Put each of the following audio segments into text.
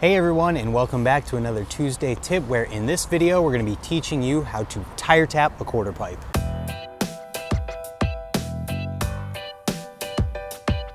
Hey everyone, and welcome back to another Tuesday tip, where in this video we're going to be teaching you how to tire tap a quarter pipe.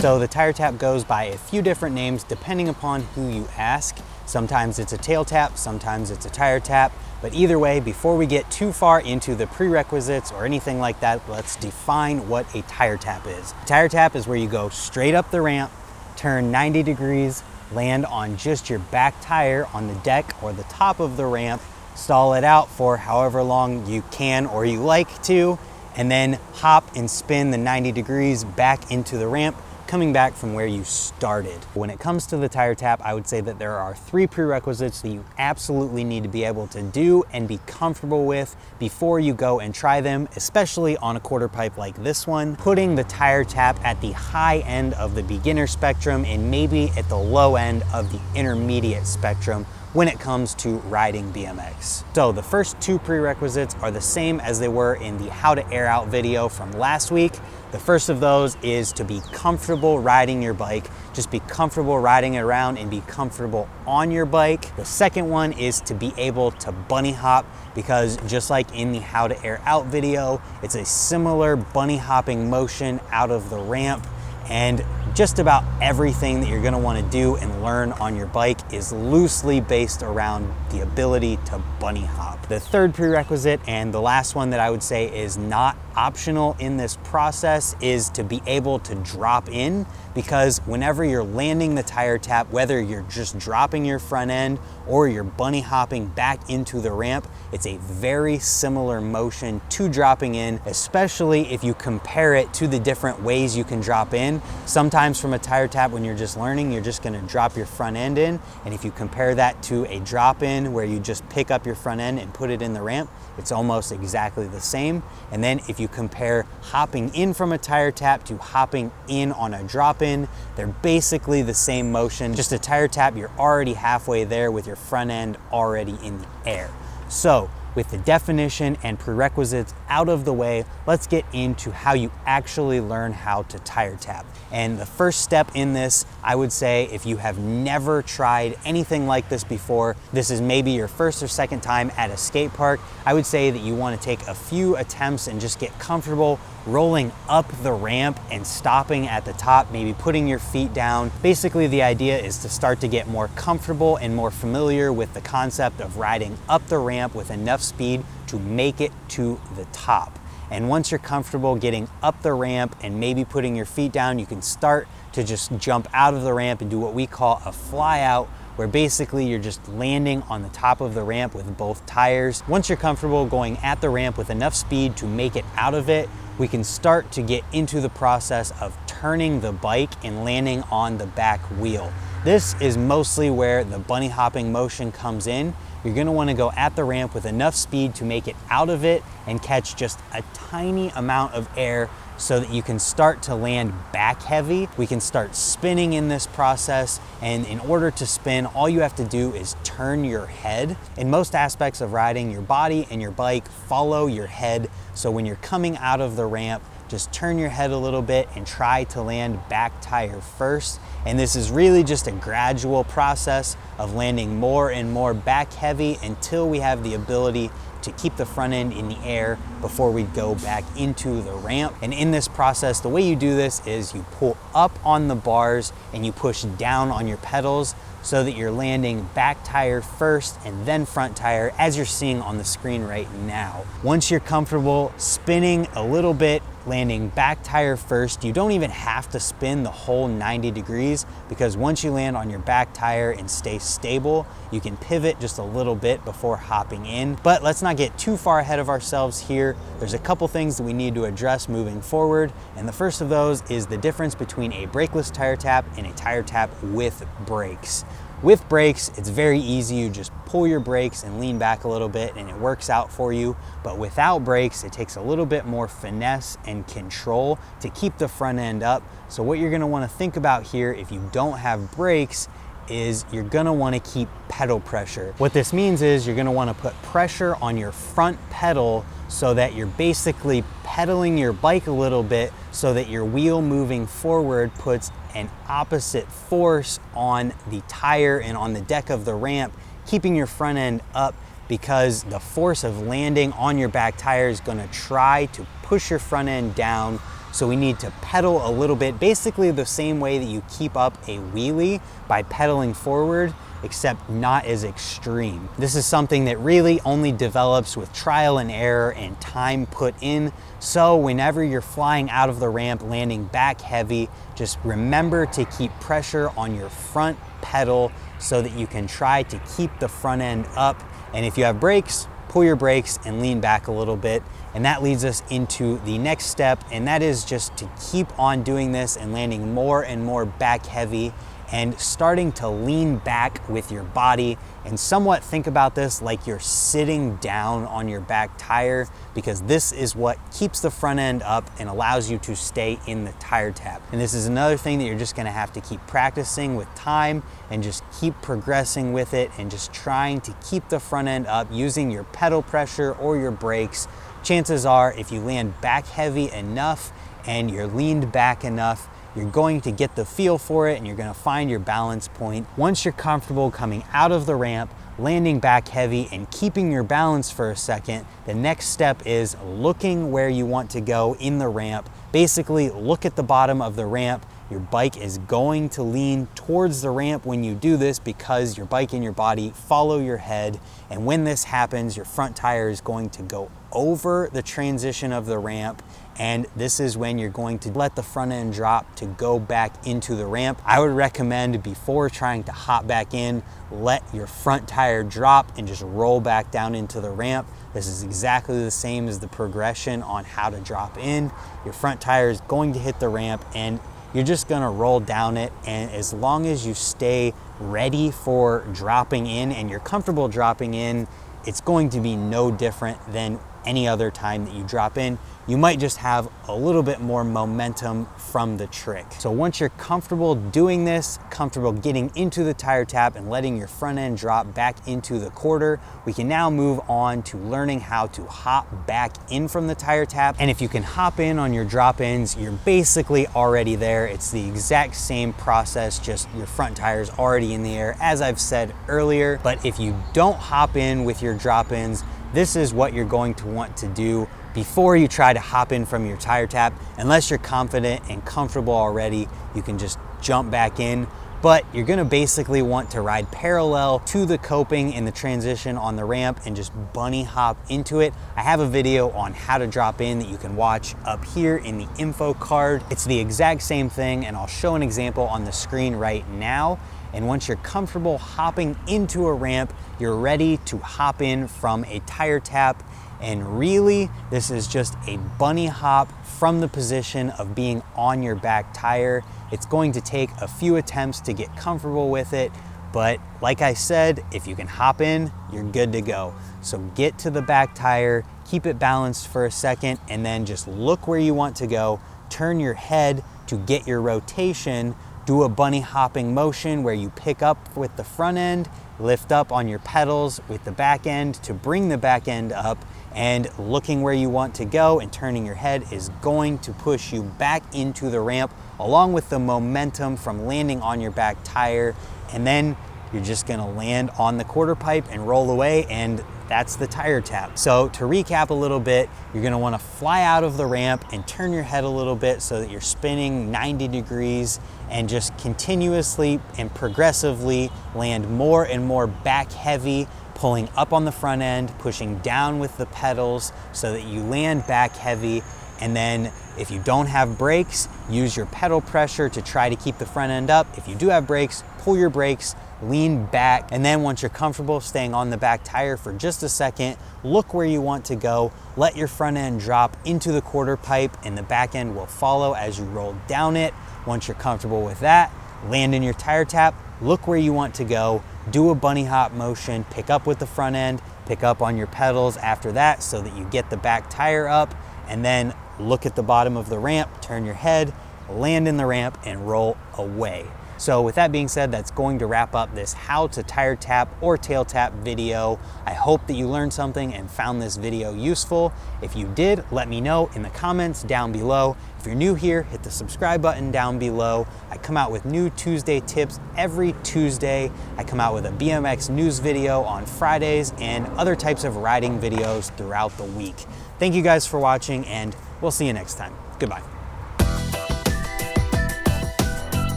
So the tire tap goes by a few different names depending upon who you ask. Sometimes it's a tail tap, sometimes it's a tire tap, but either way, before we get too far into the prerequisites or anything like that, let's define what a tire tap is. A tire tap is where you go straight up the ramp, turn 90 degrees, land on just your back tire on the deck or the top of the ramp, stall it out for however long you can or you like to, and then hop and spin the 90 degrees back into the ramp, coming back from where you started. When it comes to the tire tap, I would say that there are 3 prerequisites that you absolutely need to be able to do and be comfortable with before you go and try them, especially on a quarter pipe like this one. Putting the tire tap at the high end of the beginner spectrum and maybe at the low end of the intermediate spectrum when it comes to riding BMX. So the first 2 prerequisites are the same as they were in the how to air out video from last week. The first of those is to be comfortable riding your bike. Just be comfortable riding it around and be comfortable on your bike. The second one is to be able to bunny hop, because just like in the how to air out video, it's a similar bunny hopping motion out of the ramp. And just about everything that you're gonna wanna do and learn on your bike is loosely based around the ability to bunny hop. The third prerequisite, and the last one that I would say is not optional in this process, is to be able to drop in, because whenever you're landing the tire tap, whether you're just dropping your front end or you're bunny hopping back into the ramp, it's a very similar motion to dropping in, especially if you compare it to the different ways you can drop in. Sometimes from a tire tap, when you're just learning, you're just gonna drop your front end in, and if you compare that to a drop in where you just pick up your front end and put it in the ramp, it's almost exactly the same. And then if you compare hopping in from a tire tap to hopping in on a drop in, they're basically the same motion. Just a tire tap, you're already halfway there with your front end already in the air. So with the definition and prerequisites out of the way, let's get into how you actually learn how to tire tap. And the first step in this, I would say, if you have never tried anything like this before, this is maybe your first or second time at a skate park, I would say that you want to take a few attempts and just get comfortable rolling up the ramp and stopping at the top, maybe putting your feet down. Basically, the idea is to start to get more comfortable and more familiar with the concept of riding up the ramp with enough speed to make it to the top. And once you're comfortable getting up the ramp and maybe putting your feet down, you can start to just jump out of the ramp and do what we call a fly out, where basically you're just landing on the top of the ramp with both tires. Once you're comfortable going at the ramp with enough speed to make it out of it, we can start to get into the process of turning the bike and landing on the back wheel. This is mostly where the bunny hopping motion comes in. You're gonna wanna go at the ramp with enough speed to make it out of it and catch just a tiny amount of air so that you can start to land back heavy. We can start spinning in this process, and in order to spin, all you have to do is turn your head. In most aspects of riding, your body and your bike follow your head, so when you're coming out of the ramp, just turn your head a little bit and try to land back tire first. And this is really just a gradual process of landing more and more back heavy until we have the ability to keep the front end in the air before we go back into the ramp. And in this process, the way you do this is you pull up on the bars and you push down on your pedals so that you're landing back tire first and then front tire, as you're seeing on the screen right now. Once you're comfortable spinning a little bit, landing back tire first, you don't even have to spin the whole 90 degrees, because once you land on your back tire and stay stable, you can pivot just a little bit before hopping in. But let's not get too far ahead of ourselves here. There's a couple things that we need to address moving forward, and the first of those is the difference between a brakeless tire tap and a tire tap with brakes. With brakes, it's very easy. You just pull your brakes and lean back a little bit and it works out for you. But without brakes, it takes a little bit more finesse and control to keep the front end up. So what you're gonna wanna think about here, if you don't have brakes, is you're gonna wanna keep pedal pressure. What this means is you're gonna wanna put pressure on your front pedal so that you're basically pedaling your bike a little bit so that your wheel moving forward puts an opposite force on the tire and on the deck of the ramp, keeping your front end up, because the force of landing on your back tire is gonna try to push your front end down. So we need to pedal a little bit, basically the same way that you keep up a wheelie by pedaling forward, except not as extreme. This is something that really only develops with trial and error and time put in. So whenever you're flying out of the ramp, landing back heavy, just remember to keep pressure on your front pedal so that you can try to keep the front end up. And if you have brakes, pull your brakes and lean back a little bit. And that leads us into the next step, and that is just to keep on doing this and landing more and more back heavy and starting to lean back with your body, and somewhat think about this like you're sitting down on your back tire, because this is what keeps the front end up and allows you to stay in the tire tap. And this is another thing that you're just gonna have to keep practicing with time and just keep progressing with it and just trying to keep the front end up using your pedal pressure or your brakes. Chances are, if you land back heavy enough and you're leaned back enough, you're going to get the feel for it and you're gonna find your balance point. Once you're comfortable coming out of the ramp, landing back heavy and keeping your balance for a second, the next step is looking where you want to go in the ramp. Basically, look at the bottom of the ramp. Your bike is going to lean towards the ramp when you do this because your bike and your body follow your head. And when this happens, your front tire is going to go over the transition of the ramp. And this is when you're going to let the front end drop to go back into the ramp. I would recommend, before trying to hop back in, let your front tire drop and just roll back down into the ramp. This is exactly the same as the progression on how to drop in. Your front tire is going to hit the ramp and you're just gonna roll down it. And as long as you stay ready for dropping in and you're comfortable dropping in, it's going to be no different than any other time that you drop in. You might just have a little bit more momentum from the trick. So once you're comfortable doing this, comfortable getting into the tire tap and letting your front end drop back into the quarter, we can now move on to learning how to hop back in from the tire tap. And if you can hop in on your drop ins, you're basically already there. It's the exact same process, just your front tire is already in the air, as I've said earlier. But if you don't hop in with your drop ins, this is what you're going to want to do before you try to hop in from your tire tap. Unless you're confident and comfortable already, you can just jump back in. But you're gonna basically want to ride parallel to the coping in the transition on the ramp and just bunny hop into it. I have a video on how to drop in that you can watch up here in the info card. It's the exact same thing, and I'll show an example on the screen right now. And once you're comfortable hopping into a ramp, you're ready to hop in from a tire tap. And really, this is just a bunny hop from the position of being on your back tire. It's going to take a few attempts to get comfortable with it, but like I said, if you can hop in, you're good to go. So get to the back tire, keep it balanced for a second, and then just look where you want to go. Turn your head to get your rotation. Do a bunny hopping motion where you pick up with the front end, lift up on your pedals with the back end to bring the back end up, and looking where you want to go and turning your head is going to push you back into the ramp along with the momentum from landing on your back tire. And then you're just gonna land on the quarter pipe and roll away, and that's the tire tap. So to recap a little bit, you're gonna wanna fly out of the ramp and turn your head a little bit so that you're spinning 90 degrees and just continuously and progressively land more and more back heavy, pulling up on the front end, pushing down with the pedals so that you land back heavy. And then if you don't have brakes, use your pedal pressure to try to keep the front end up. If you do have brakes, pull your brakes, lean back, and then once you're comfortable staying on the back tire for just a second, look where you want to go, let your front end drop into the quarter pipe, and the back end will follow as you roll down it. Once you're comfortable with that, land in your tire tap, look where you want to go, do a bunny hop motion, pick up with the front end, pick up on your pedals after that so that you get the back tire up, and then look at the bottom of the ramp, turn your head, land in the ramp, and roll away. So with that being said, that's going to wrap up this how to tire tap or tail tap video. I hope that you learned something and found this video useful. If you did, let me know in the comments down below. If you're new here, hit the subscribe button down below. I come out with new Tuesday tips every Tuesday. I come out with a BMX news video on Fridays and other types of riding videos throughout the week. Thank you guys for watching, and we'll see you next time. Goodbye.